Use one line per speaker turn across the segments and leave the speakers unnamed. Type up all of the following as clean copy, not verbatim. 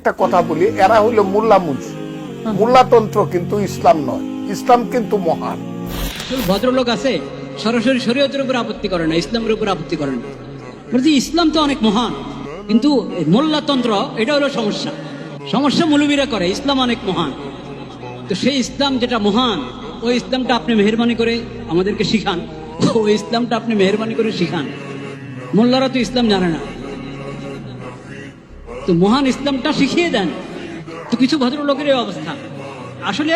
একটা কথা বলি, এরা হইল মোল্লা মুন্সি। মোল্লাতন্ত্র কিন্তু ইসলাম নয়, ইসলাম কিন্তু মহান।
ভদ্রলোক আছে সরাসরি শরীয়তের উপর আপত্তি করে না, ইসলামের উপর আপত্তি করে না, বলছি ইসলাম তো অনেক মহান, কিন্তু মোল্লাতন্ত্র এটা হলো সমস্যা। সমস্যা মৌলবীরা করে, ইসলাম অনেক মহান। তো সেই ইসলাম যেটা মহান, ওই ইসলামটা আপনি মেহরবানি করে আমাদেরকে শিখান, ওই ইসলামটা আপনি মেহরবানি করে শিখান। মোল্লারা তো ইসলাম জানে না, তো মহান ইসলামটা শিখিয়ে দেন। তো কিছু ভদ্রলোকের এই অবস্থা, আসলে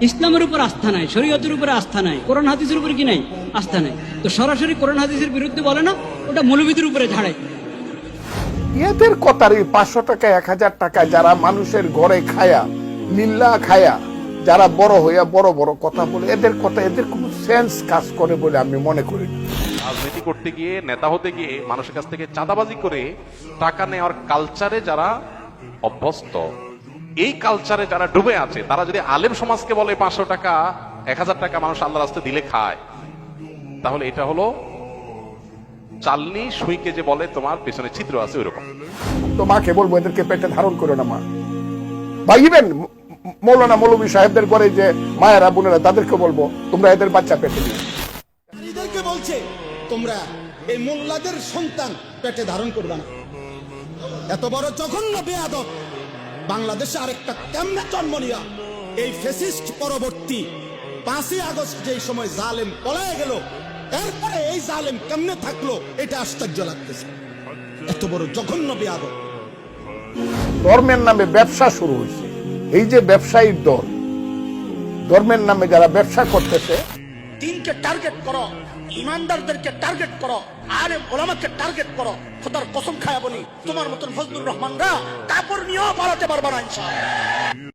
ইসলামের উপর আস্থা নাই, শরীয়তের উপরে আস্থা নাই, কোরআন হাদিসের উপরে কি নাই, আস্থা নাই। তো সরাসরি কোরআন হাদিসের বিরুদ্ধে বলে না, ওটা মৌলবীদের উপরে ঝাড়ায়।
এদের কথার 500 টাকা 1000 টাকা যারা মানুষের ঘরে খায়া লিল্লা খায়া যারা বড় হইয়া বড় বড় কথা বলে, এদের কথা এদের কোনো সেন্স কাজ করে বলে আমি মনে করি না।
রাজনীতি করতে গিয়ে, নেতা হতে গিয়ে মানুষের কাছ থেকে চাঁদাবাজি করে টাকা নেওয়ার কালচারে যারা অভ্যস্ত, এই কালচারে যারা ডুবে আছে, তারা যদি আলেম সমাজকে বলে 500 টাকা 1000 টাকা মানুষ আল্লাহর রাস্তায় দিলে খায়, তাহলে এটা হলো চালনি সুইকে যে বলে তোমার পেছনে ছিদ্র আছে ওইরকম।
তো মাকে বলবো এদেরকে পেটে ধারণ করো না মা। বা ইভেন মৌলানা মৌলভী সাহেবদের ঘরে যে মায়েরা বোনেরা, তাদেরকে বলবো তোমরা এদের বাচ্চা পেটে নিও।
এদেরকে বলছে তোমরা এই মোল্লাদের সন্তান পেটে ধারণ করবে না। এত বড় জঘন্য বেয়াদব বাংলাদেশে আরেকটা কেমনে জন্ম নিয়া এই ফ্যাসিস্ট পরবর্তী 5ই আগস্ট যেই সময় জালেম পলায় গেল, এরপরে এই জালেম কেমনে থাকলো এটা আশ্চর্য লাগতেছে। এত বড় জঘন্য বেয়াদব।
ধর্মের নামে ব্যবসা শুরু হয়েছে। এই যে ব্যবসায়ীর দল, ধর্মের নামে যারা ব্যবসা করতেছে,
দিনকে টার্গেট করো, ইমানদারদেরকে টার্গেট করো, আলেম ওলামাকে টার্গেট করো। খোদার কসম খায়া বলি, তোমার মতন ফজলুর রহমানরা কাপড় নিয়েও পালাতে পারবা না ইনশাআল্লাহ।